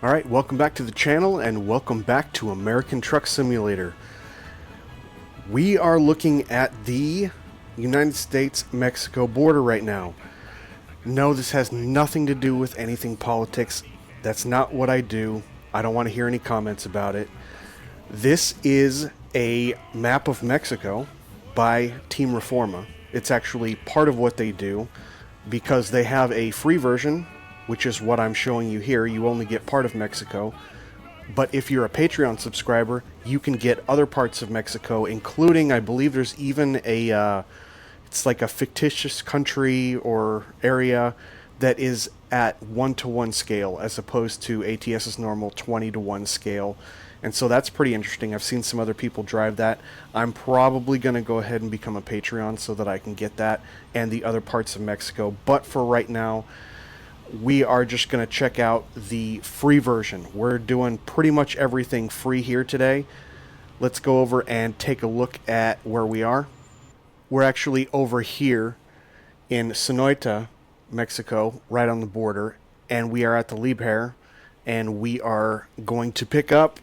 Alright, welcome back to the channel and welcome back to American Truck Simulator. We are looking at the United States-Mexico border right now. No, this has nothing to do with anything politics. That's not what I do. I don't want to hear any comments about it. This is a map of Mexico by Team Reforma. It's actually part of what they do because they have a free version, which is what I'm showing you here. You only get part of Mexico. But if you're a Patreon subscriber, you can get other parts of Mexico, including, I believe there's even a, it's like a fictitious country or area that is at 1-to-1 scale, as opposed to ATS's normal 20-to-1 scale. And so that's pretty interesting. I've seen some other people drive that. I'm probably going to go ahead and become a Patreon so that I can get that and the other parts of Mexico. But for right now, we are just going to check out the free version. We're doing pretty much everything free here today. Let's go over and take a look at where we are. We're actually over here in Sanoyta, Mexico, right on the border, and we are at the Liebherr, and we are going to pick up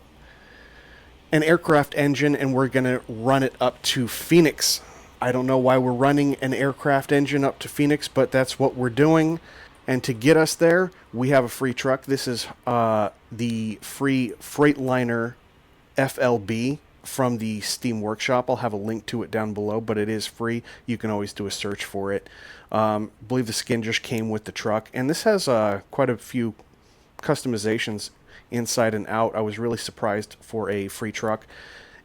an aircraft engine, and we're going to run it up to Phoenix. I don't know why we're running an aircraft engine up to Phoenix, but that's what we're doing. And to get us there, we have a free truck. This is the free Freightliner FLB from the Steam Workshop. I'll have a link to it down below, but it is free. You can always do a search for it. I believe the skin just came with the truck. And this has quite a few customizations inside and out. I was really surprised for a free truck.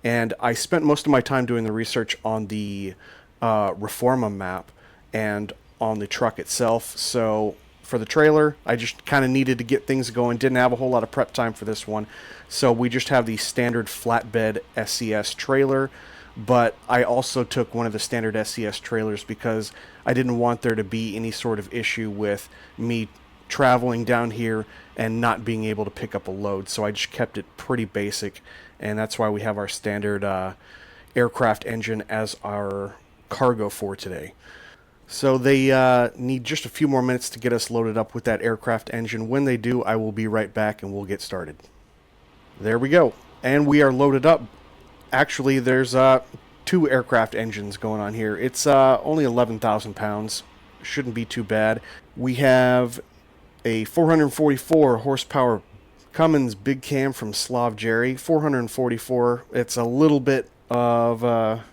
And I spent most of my time doing the research on the Reforma map and on the truck itself. So for the trailer, I just kind of needed to get things going. Didn't have a whole lot of prep time for this one. So we just have the standard flatbed SCS trailer. But I also took one of the standard SCS trailers because I didn't want there to be any sort of issue with me traveling down here and not being able to pick up a load. So I just kept it pretty basic. And that's why we have our standard aircraft engine as our cargo for today. So they need just a few more minutes to get us loaded up with that aircraft engine. When they do, I will be right back and we'll get started. There we go. And we are loaded up. Actually, there's two aircraft engines going on here. It's only 11,000 pounds. Shouldn't be too bad. We have a 444 horsepower Cummins Big Cam from Slav Jerry. 444. It's a little bit of...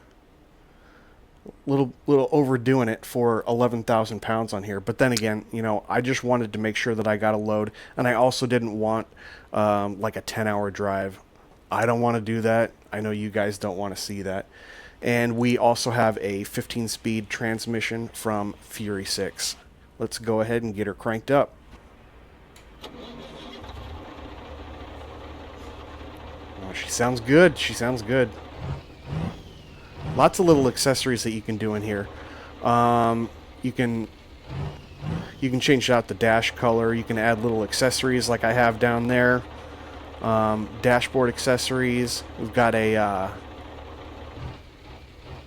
little overdoing it for 11,000 pounds on here. But then again, you know, I just wanted to make sure that I got a load, and I also didn't want like a 10-hour drive. I don't want to do that. I know you guys don't want to see that. And we also have a 15-speed transmission from Fury 6. Let's go ahead and get her cranked up. Oh, she sounds good. She sounds good. Lots of little accessories that you can do in here. You can change out the dash color. You can add little accessories like I have down there. Dashboard accessories. We've got a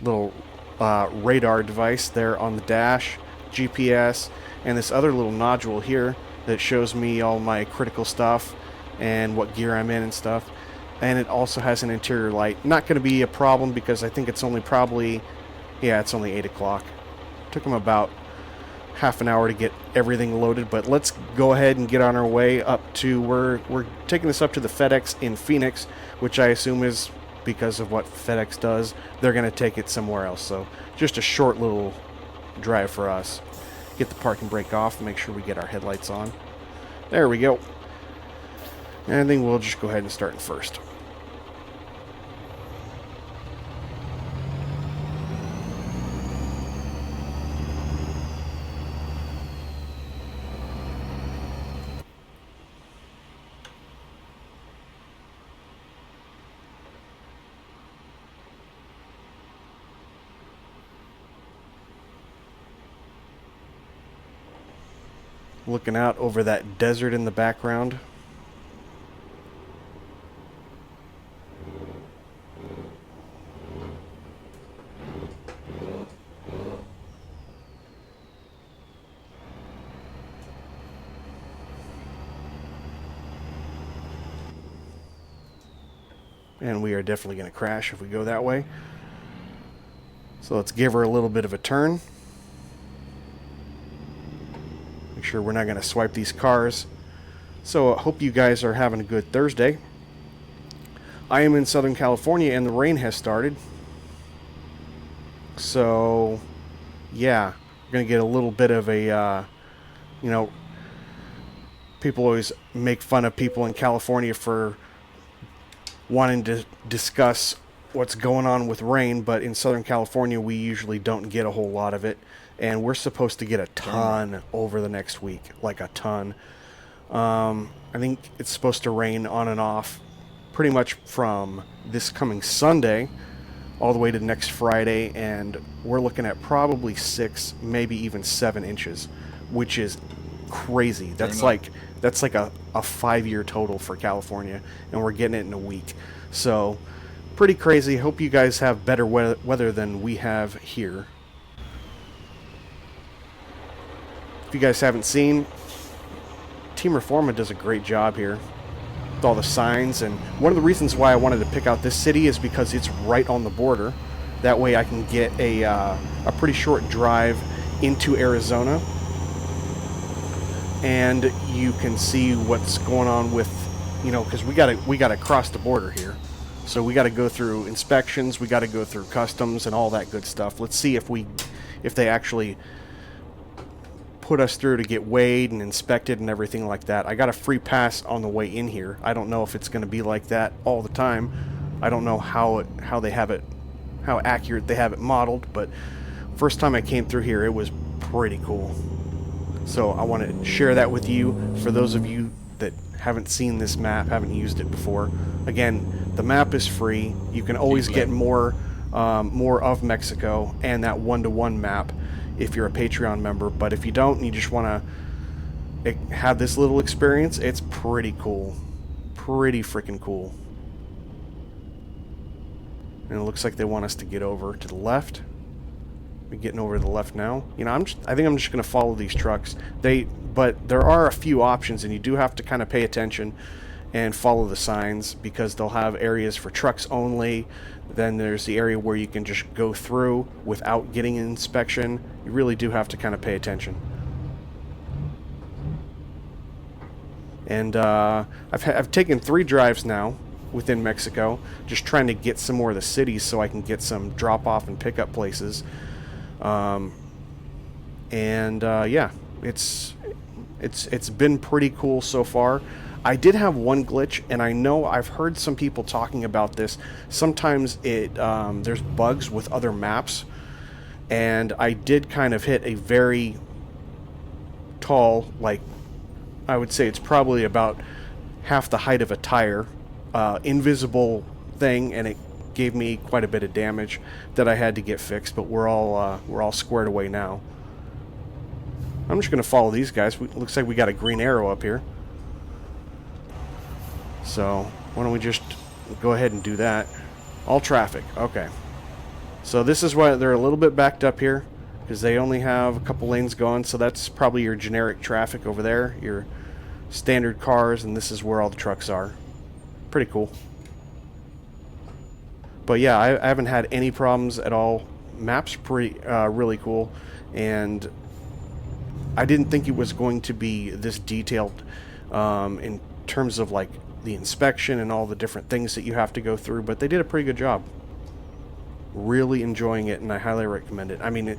little radar device there on the dash, GPS, and this other little nodule here that shows me all my critical stuff and what gear I'm in and stuff. And it also has an interior light. Not going to be a problem because I think it's only probably, yeah, it's only 8 o'clock. Took them about half an hour to get everything loaded, but let's go ahead and get on our way up to, we're taking this up to the FedEx in Phoenix, which I assume is because of what FedEx does. They're going to take it somewhere else, so just a short little drive for us. Get the parking brake off and make sure we get our headlights on. There we go. And I think we'll just go ahead and start in first. Looking out over that desert in the background. And we are definitely going to crash if we go that way. So let's give her a little bit of a turn. Make sure we're not going to swipe these cars. So I hope you guys are having a good Thursday. I am in Southern California and the rain has started. So, yeah, we're going to get a little bit of a, you know, people always make fun of people in California for wanting to discuss what's going on with rain, but in Southern California we usually don't get a whole lot of it, and we're supposed to get a ton over the next week, like a ton. I think it's supposed to rain on and off pretty much from this coming Sunday all the way to next Friday, and we're looking at probably 6, maybe even 7 inches, which is crazy. That's like a 5-year total for California, and we're getting it in a week. So pretty crazy. Hope you guys have better weather than we have here. If you guys haven't seen, Team Reforma does a great job here with all the signs, and one of the reasons why I wanted to pick out this city is because it's right on the border. That way I can get a pretty short drive into Arizona, and you can see what's going on with, you know, because we gotta cross the border here, so we got to go through inspections, we got to go through customs and all that good stuff. Let's see if they actually put us through to get weighed and inspected and everything like that. I got a free pass on the way in here. I don't know if it's going to be like that all the time. I don't know how they have it, how accurate they have it modeled, but first time I came through here, it was pretty cool. So I want to share that with you for those of you that haven't seen this map, haven't used it before. Again, the map is free. You can always get more of Mexico and that 1-to-1 map if you're a Patreon member. But if you don't and you just want to have this little experience, it's pretty cool. Pretty freaking cool. And it looks like they want us to get over to the left. We're getting over to the left now. You know, I think I'm just going to follow these trucks. But there are a few options, and you do have to kind of pay attention and follow the signs, because they'll have areas for trucks only. Then there's the area where you can just go through without getting an inspection. You really do have to kind of pay attention. And I've taken 3 drives now within Mexico, just trying to get some more of the cities so I can get some drop-off and pick-up places. Yeah, it's been pretty cool so far. I did have one glitch, and I know I've heard some people talking about this. Sometimes there's bugs with other maps, and I did kind of hit a very tall, like, I would say it's probably about half the height of a tire, invisible thing, and it gave me quite a bit of damage that I had to get fixed, but we're all squared away now. I'm just going to follow these guys. Looks like we got a green arrow up here. So why don't we just go ahead and do that. All traffic. Okay. So this is why they're a little bit backed up here, because they only have a couple lanes going. So that's probably your generic traffic over there, your standard cars, and this is where all the trucks are. Pretty cool. But yeah, I haven't had any problems at all. Map's pretty really cool, and I didn't think it was going to be this detailed in terms of like the inspection and all the different things that you have to go through, but they did a pretty good job. Really enjoying it, and I highly recommend it. I mean,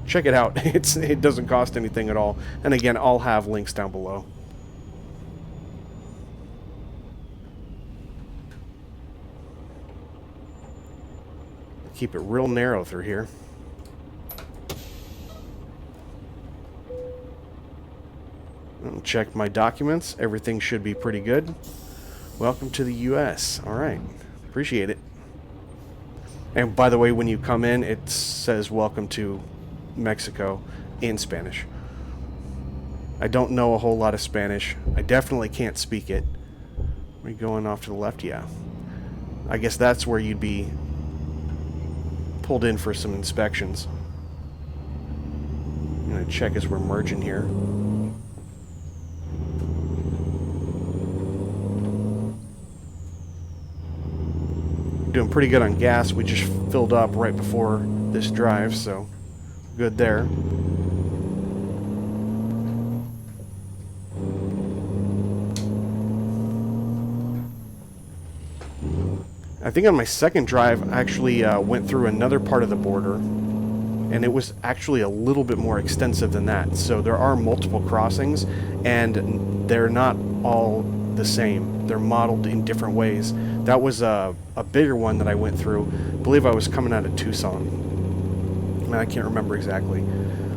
check it out. It doesn't cost anything at all, and again, I'll have links down below. Keep it real narrow through here. I'll check my documents. Everything should be pretty good. Welcome to the U.S. All right. Appreciate it. And by the way, when you come in, it says welcome to Mexico in Spanish. I don't know a whole lot of Spanish. I definitely can't speak it. Are we going off to the left? Yeah. I guess that's where you'd be pulled in for some inspections. I'm going to check as we're merging here. doing pretty good on gas. We just filled up right before this drive, so good there. I think on my second drive, I actually went through another part of the border, and it was actually a little bit more extensive than that. So there are multiple crossings, and they're not all the same. They're modeled in different ways. That was a bigger one that I went through. I believe I was coming out of Tucson. I can't remember exactly.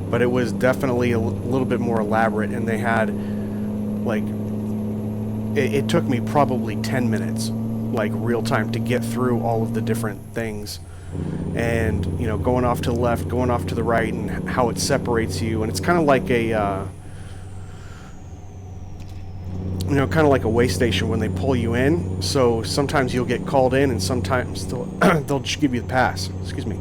But it was definitely a little bit more elaborate, and they had, like, it took me probably 10 minutes, like real time, to get through all of the different things. And, you know, going off to the left, going off to the right, and how it separates you. And it's kind of like a, you know, kind of like a way station when they pull you in. So sometimes you'll get called in, and sometimes they'll just give you the pass. Excuse me.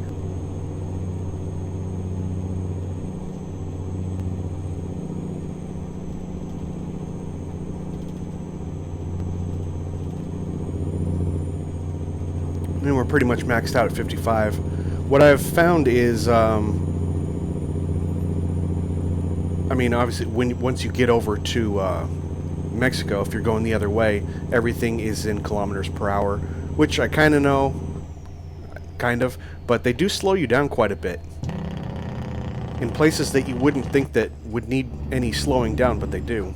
And we're pretty much maxed out at 55. What I've found is, I mean, obviously, once you get over to Mexico, if you're going the other way, everything is in kilometers per hour, which I kind of know, but they do slow you down quite a bit in places that you wouldn't think that would need any slowing down, but they do.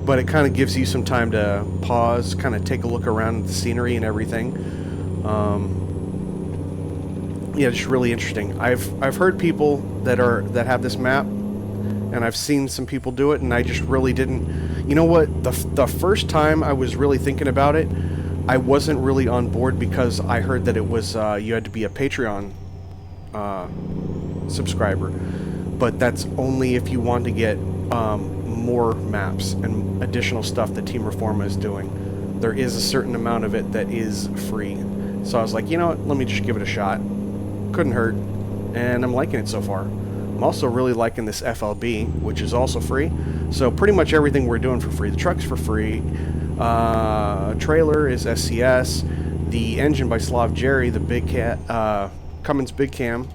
But it kind of gives you some time to pause, kind of take a look around at the scenery and everything. Yeah, it's really interesting. I've heard people that have this map, and I've seen some people do it, and I just really didn't. You know what? The first time I was really thinking about it, I wasn't really on board because I heard that it was you had to be a Patreon subscriber, but that's only if you want to get more maps and additional stuff that Team Reforma is doing. There is a certain amount of it that is free. So I was like, you know what, let me just give it a shot. Couldn't hurt, and I'm liking it so far. I'm also really liking this FLB, which is also free. So pretty much everything we're doing for free. The truck's for free. Trailer is SCS. The engine by Slav Jerry, the Big Cummins Big Cam,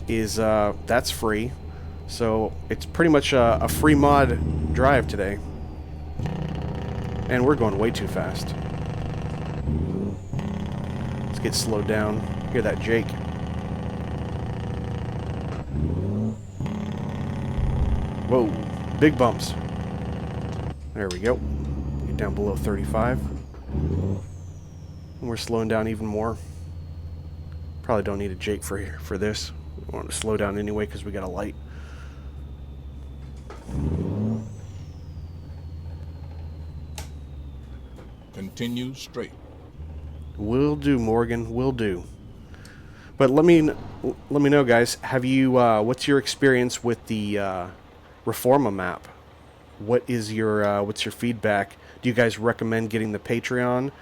is that's free. So it's pretty much a free mod drive today. And we're going way too fast. Let's get slowed down. Hear that, Jake? Whoa, big bumps. There we go. Get down below 35. And we're slowing down even more. Probably don't need a Jake for this. We want to slow down anyway because we got a light. Continue straight. Will do, Morgan. Will do. But let me know, guys. Have you? What's your experience with the Reforma map? What is your what's your feedback? Do you guys recommend getting the Patreon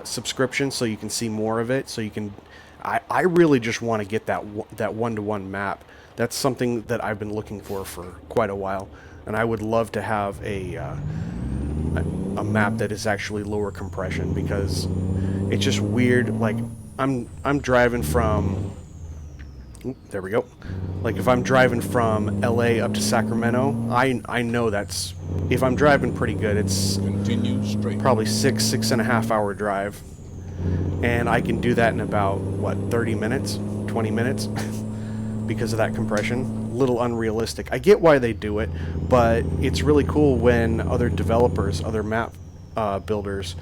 subscription so you can see more of it? So you can. I really just want to get that one-to-one map. That's something that I've been looking for quite a while, and I would love to have a map that is actually lower compression, because it's just weird. Like I'm driving from, there we go. Like if I'm driving from LA up to Sacramento, I know that's, if I'm driving pretty good, it's Continue straight. probably 6.5 hour drive, and I can do that in about what, 30 minutes, 20 minutes because of that compression. Little unrealistic. I get why they do it, but it's really cool when other developers, other map builders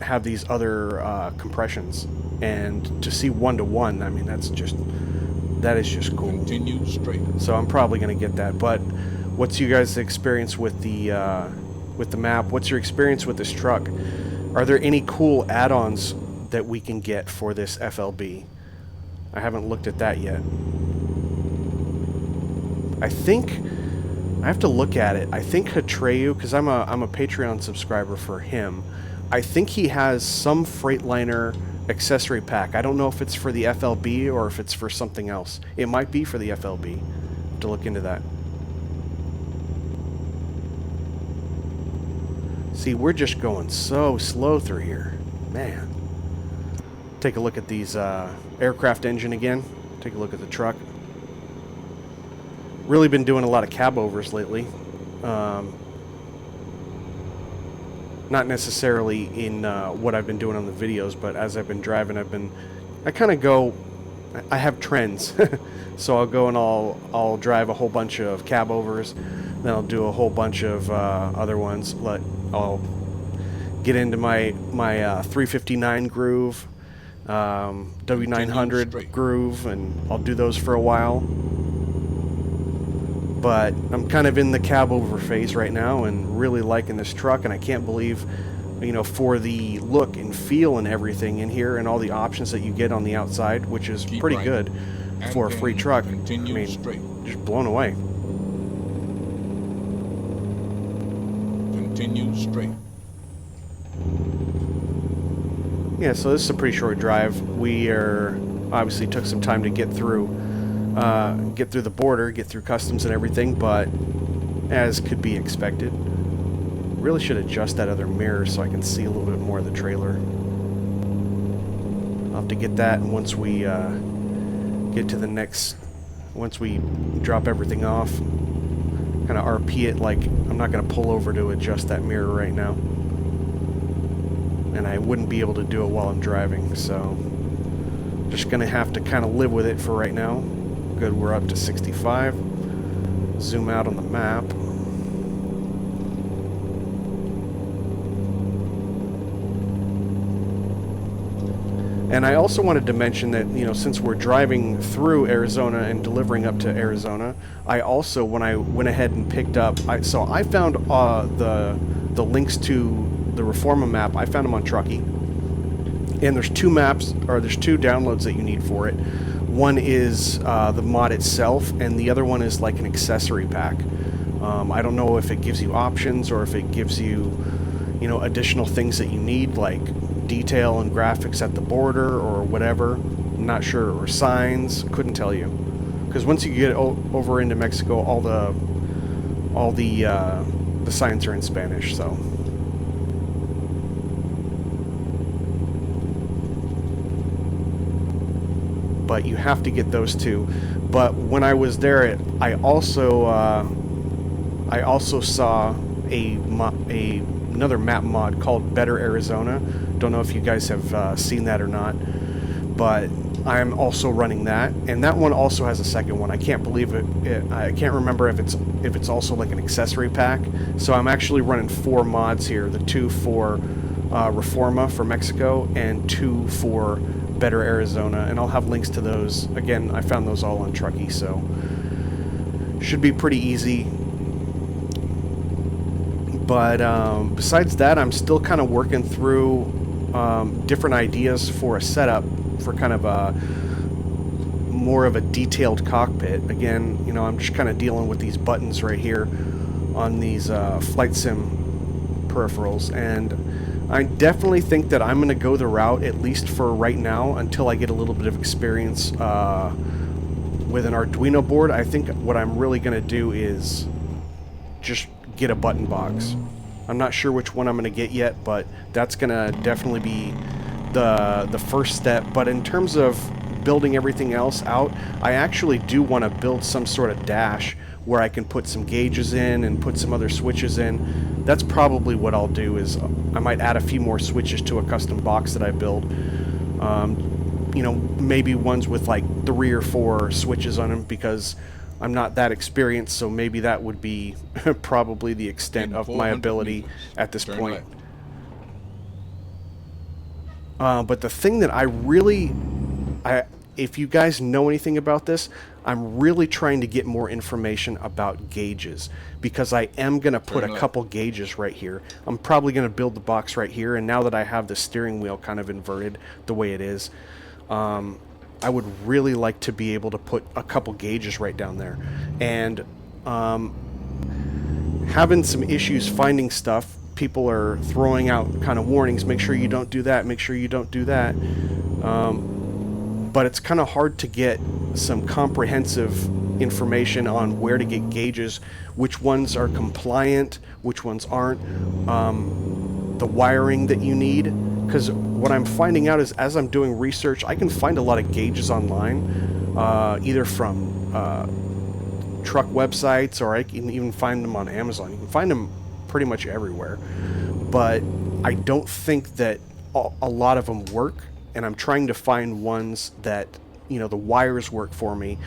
have these other compressions, and to see one-to-one, I mean, that is just cool. Continue straight. So I'm probably going to get that. But what's you guys' experience with the map? What's your experience with this truck? Are there any cool add-ons that we can get for this FLB? I haven't looked at that yet. I think I have to look at it. I think Hatreyu, because I'm a Patreon subscriber for him, I think he has some Freightliner accessory pack. I don't know if it's for the FLB or if it's for something else. It might be for the FLB. Have to look into that. See, we're just going so slow through here. Man. Take a look at these aircraft engine again. Take a look at the truck. Really been doing a lot of cabovers lately. Not necessarily in what I've been doing on the videos, but as I've been driving, I kind of go, I have trends. So I'll go and I'll drive a whole bunch of cabovers, then I'll do a whole bunch of other ones. I'll get into my 359 groove, W900 groove, and I'll do those for a while. But I'm kind of in the cabover phase right now and really liking this truck, and I can't believe, you know, for the look and feel and everything in here and all the options that you get on the outside, which is pretty good for a free truck. I mean, just blown away. Continue straight. Yeah, so this is a pretty short drive. We obviously took some time to get through the border, get through customs and everything, but as could be expected. Really should adjust that other mirror so I can see a little bit more of the trailer. I'll have to get that, and once we get to the next, once we drop everything off, kind of RP it. Like, I'm not going to pull over to adjust that mirror right now, and I wouldn't be able to do it while I'm driving, so just going to have to kind of live with it for right now. Good, we're up to 65. Zoom out on the map. And I also wanted to mention that, you know, since we're driving through Arizona and delivering up to Arizona, I also, when I went ahead and picked up, so I found the links to the Reforma map. I found them on Truckee, and there's two maps, or there's two downloads that you need for it. One is the mod itself, and the other one is like an accessory pack. I don't know if it gives you options or if it gives you, you know, additional things that you need, like detail and graphics at the border or whatever. I'm not sure, or signs. Couldn't tell you, because once you get over into Mexico, all the signs are in Spanish. So. But you have to get those two. But when I was there, I also saw another map mod called Better Arizona. Don't know if you guys have seen that or not, but I'm also running that, and that one also has a second one. I can't believe it. I can't remember if it's also like an accessory pack. So I'm actually running 4 mods here: the 2 for Reforma for Mexico and 2 for Better Arizona, and I'll have links to those. Again, I found those all on Truckee, so should be pretty easy. But besides that, I'm still kind of working through different ideas for a setup for kind of a more of a detailed cockpit. Again, you know, I'm just kind of dealing with these buttons right here on these flight sim peripherals, and I definitely think that I'm going to go the route, at least for right now, until I get a little bit of experience with an Arduino board. I think what I'm really going to do is just get a button box. I'm not sure which one I'm going to get yet, but that's going to definitely be the first step. But in terms of building everything else out, I actually do want to build some sort of dash where I can put some gauges in and put some other switches in. That's probably what I'll do. Is I might add a few more switches to a custom box that I build. You know, maybe ones with like 3 or 4 switches on them, because I'm not that experienced, so maybe that would be probably the extent of my ability at this point. But the thing that if you guys know anything about this, I'm really trying to get more information about gauges, because I am going to put a couple gauges right here. I'm probably going to build the box right here, and now that I have the steering wheel kind of inverted the way it is, I would really like to be able to put a couple gauges right down there. And having some issues finding stuff. People are throwing out kind of warnings: make sure you don't do that, make sure you don't do that. But it's kind of hard to get some comprehensive information on where to get gauges, which ones are compliant, which ones aren't, the wiring that you need. Because what I'm finding out is, as I'm doing research, I can find a lot of gauges online, either from truck websites, or I can even find them on Amazon. You can find them pretty much everywhere. But I don't think that a lot of them work, and I'm trying to find ones that, you know, the wires work for me.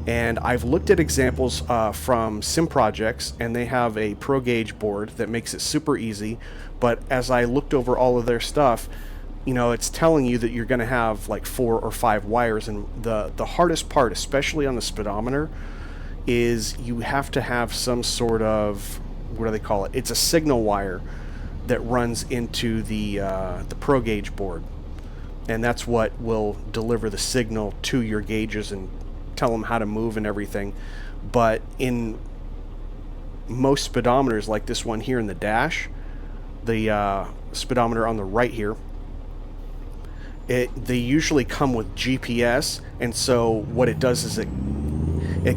And I've looked at examples from Sim Projects, and they have a Pro Gauge board that makes it super easy. But as I looked over all of their stuff, you know, it's telling you that you're going to have like 4 or 5 wires. And the hardest part, especially on the speedometer, is you have to have some sort of, what do they call it? It's a signal wire that runs into the Pro Gauge board. And that's what will deliver the signal to your gauges and tell them how to move and everything. But in most speedometers, like this one here in the dash, the speedometer on the right here, they usually come with GPS, and so what it does is it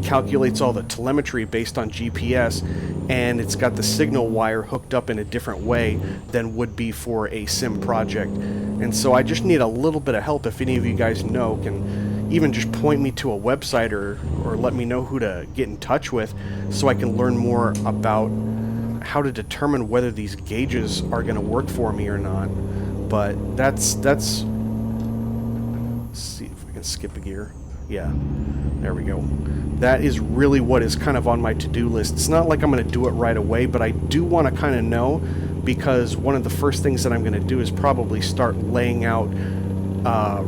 calculates all the telemetry based on GPS, and it's got the signal wire hooked up in a different way than would be for a sim project. And so I just need a little bit of help. If any of you guys know, can even just point me to a website or let me know who to get in touch with, so I can learn more about how to determine whether these gauges are going to work for me or not. But that's let's see if we can skip a gear. Yeah, there we go. That is really what is kind of on my to-do list. It's not like I'm going to do it right away, but I do want to kind of know, because one of the first things that I'm going to do is probably start laying out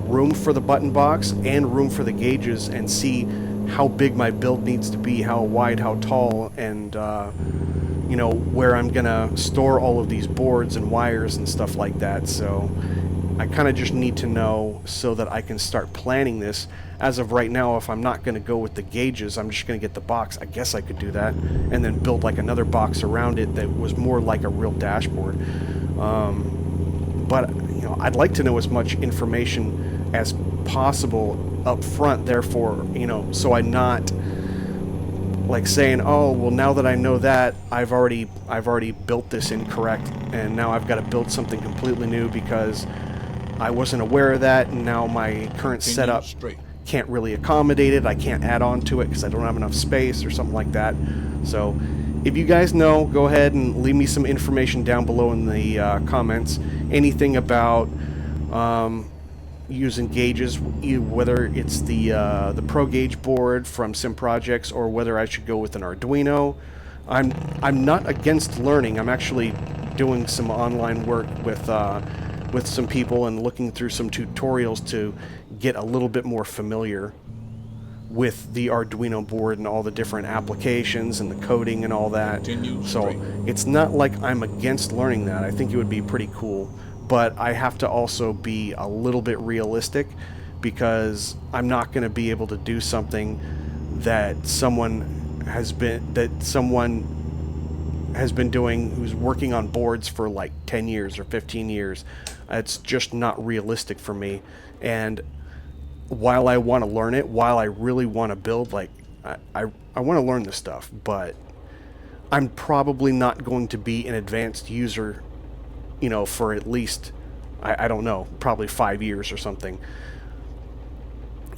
room for the button box and room for the gauges, and see how big my build needs to be, how wide, how tall, and you know, where I'm going to store all of these boards and wires and stuff like that. So I kind of just need to know so that I can start planning this. As of right now, if I'm not going to go with the gauges, I'm just going to get the box. I guess I could do that and then build like another box around it that was more like a real dashboard. But you know, I'd like to know as much information as possible up front, therefore, you know, so I'm not like saying, oh well, now that I know that, I've already built this incorrect, and now I've got to build something completely new because I wasn't aware of that, and now my current setup can't really accommodate it. I can't add on to it because I don't have enough space or something like that. So if you guys know, go ahead and leave me some information down below in the comments. Anything about using gauges, whether it's the Pro Gauge board from Sim Projects, or whether I should go with an Arduino. I'm not against learning. I'm actually doing some online work with some people and looking through some tutorials to get a little bit more familiar with the Arduino board and all the different applications and the coding and all that. So it's not like I'm against learning that. I think it would be pretty cool, but I have to also be a little bit realistic, because I'm not going to be able to do something that someone has been doing who's working on boards for like 10 years or 15 years. It's just not realistic for me. And while I want to learn it, while I really want to build, like I want to learn this stuff, but I'm probably not going to be an advanced user, you know, for at least, I don't know, probably 5 years or something.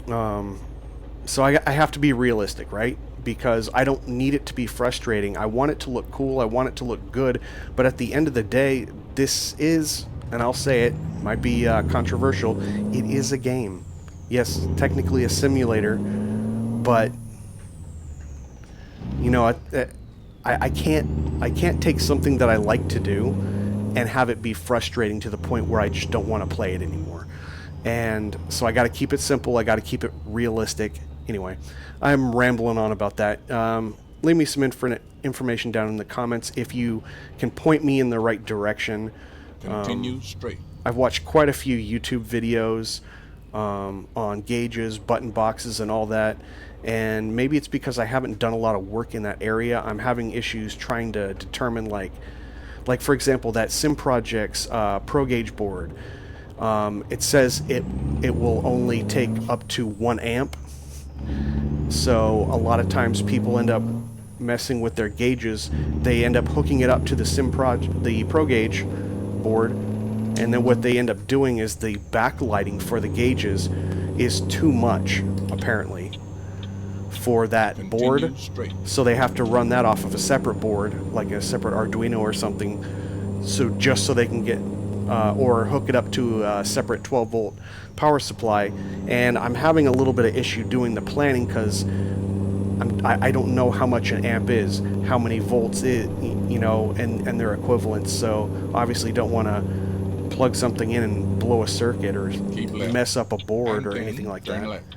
So I have to be realistic, right? Because I don't need it to be frustrating. I want it to look cool. I want it to look good. But at the end of the day, this is, and I'll say it, might be controversial, it is a game. Yes, technically a simulator, but you know, I can't take something that I like to do and have it be frustrating to the point where I just don't want to play it anymore. And so I got to keep it simple. I got to keep it realistic. Anyway, I'm rambling on about that. Leave me some information down in the comments if you can point me in the right direction. Continue straight. I've watched quite a few YouTube videos on gauges, button boxes, and all that. And maybe it's because I haven't done a lot of work in that area. I'm having issues trying to determine, like for example, that Sim Projects Pro Gauge board. It says it will only take up to 1 amp. So a lot of times people end up messing with their gauges. They end up hooking it up to the Pro Gauge board, and then what they end up doing is the backlighting for the gauges is too much, apparently, for that board. Continue straight. So they have to run that off of a separate board, like a separate Arduino or something, so just so they can get or hook it up to a separate 12-volt power supply. And I'm having a little bit of issue doing the planning because I don't know how much an amp is, how many volts it, you know, and their equivalents. So obviously don't want to plug something in and blow a circuit or Keep left. mess up a board And or then anything like turn that. left.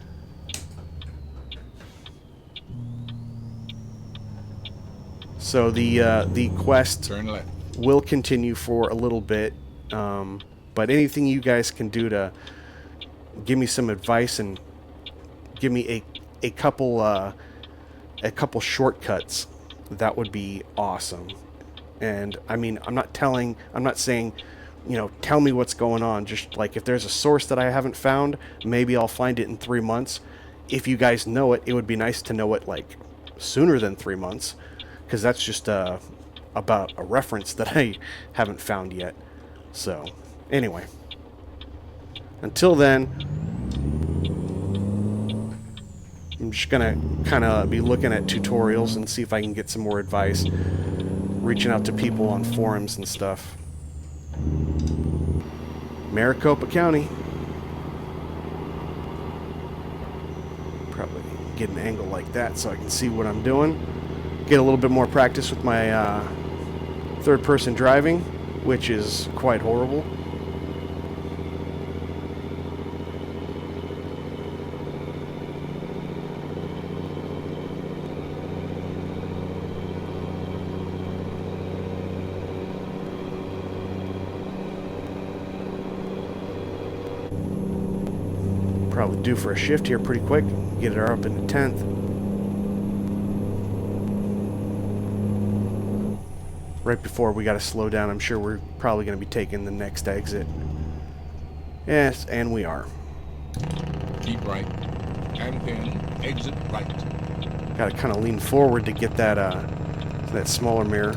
So the quest Turn left. will continue for a little bit, but anything you guys can do to give me some advice and give me a couple shortcuts, that would be awesome. And I mean, I'm not saying, you know, tell me what's going on. Just like if there's a source that I haven't found, maybe I'll find it in 3 months. If you guys know it, it would be nice to know it like sooner than 3 months, because that's just about a reference that I haven't found yet. So anyway, until then, I'm just gonna kind of be looking at tutorials and see if I can get some more advice, reaching out to people on forums and stuff. Maricopa County. Probably get an angle like that so I can see what I'm doing. Get a little bit more practice with my third-person driving, which is quite horrible. Probably due for a shift here pretty quick. Get her up into 10th. Right before we got to slow down. I'm sure we're probably going to be taking the next exit. Yes, and we are. Keep right. And then exit right. Got to kind of lean forward to get that smaller mirror.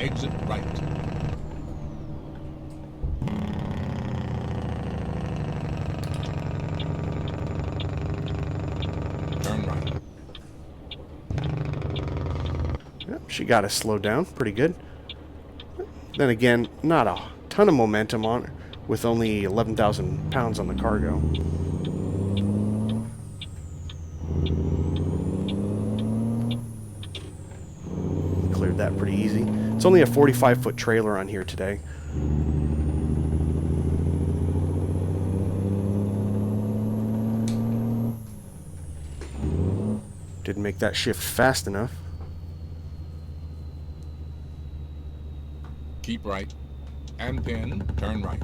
Exit right. Turn right. Yep, she got us slowed down pretty good. Then again, not a ton of momentum on her with only 11,000 pounds on the cargo. Cleared that pretty easy. It's only a 45-foot trailer on here today. Didn't make that shift fast enough. Keep right. And then turn right.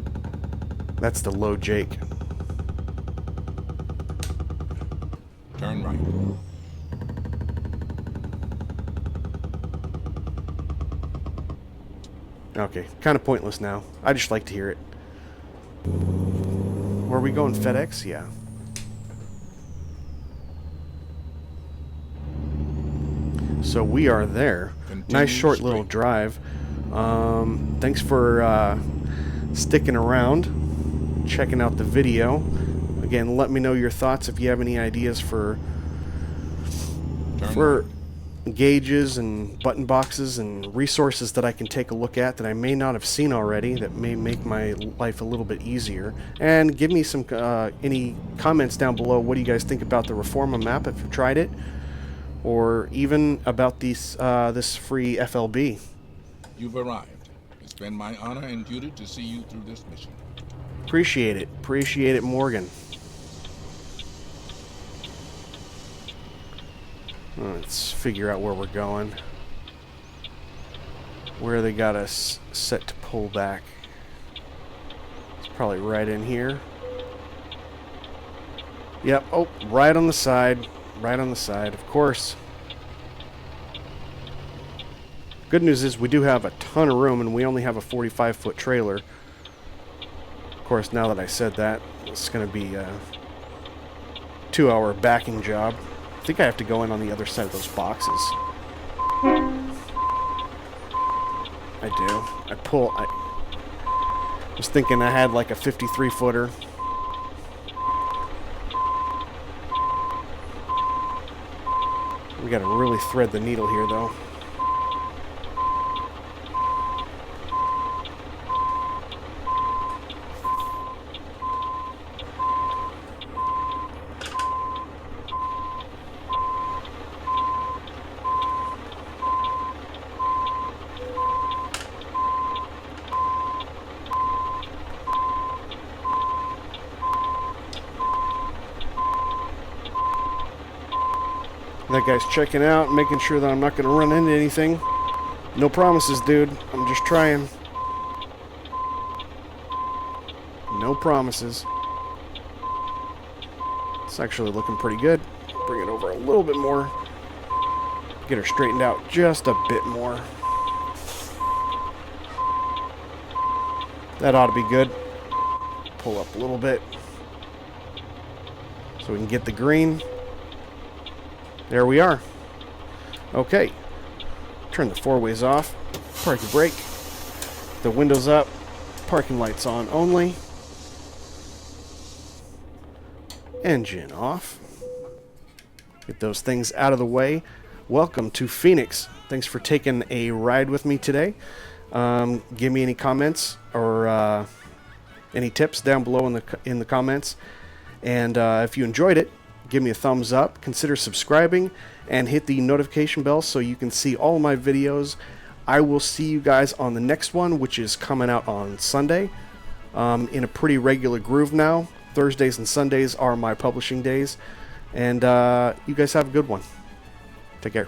That's the low Jake. Turn right. Okay, kind of pointless now. I just like to hear it. Where are we going? FedEx? Yeah. So we are there. Nice short little drive. Thanks for sticking around, checking out the video. Again, let me know your thoughts if you have any ideas for gauges and button boxes and resources that I can take a look at that I may not have seen already that may make my life a little bit easier. And give me some any comments down below. What do you guys think about the Reforma map if you've tried it, or even about these this free FLB? You've arrived. It's been my honor and duty to see you through this mission. Appreciate it. Appreciate it, Morgan. Let's figure out where we're going. Where they got us set to pull back. It's probably right in here. Yep. Oh, right on the side. Right on the side, of course. Good news is we do have a ton of room and we only have a 45-foot trailer. Of course, now that I said that, it's going to be a 2-hour backing job. I think I have to go in on the other side of those boxes. I do. I was thinking I had like a 53-footer. We gotta really thread the needle here, though. That guy's checking out, making sure that I'm not going to run into anything. No promises, dude. I'm just trying. No promises. It's actually looking pretty good. Bring it over a little bit more. Get her straightened out just a bit more. That ought to be good. Pull up a little bit so we can get the green. There we are. Okay. Turn the four-ways off. Park your brake. The windows up. Parking lights on only. Engine off. Get those things out of the way. Welcome to Phoenix. Thanks for taking a ride with me today. Give me any comments or any tips down below in the comments. And if you enjoyed it, give me a thumbs up, consider subscribing, and hit the notification bell so you can see all of my videos. I will see you guys on the next one, which is coming out on Sunday. In a pretty regular groove now. Thursdays and Sundays are my publishing days. And you guys have a good one. Take care.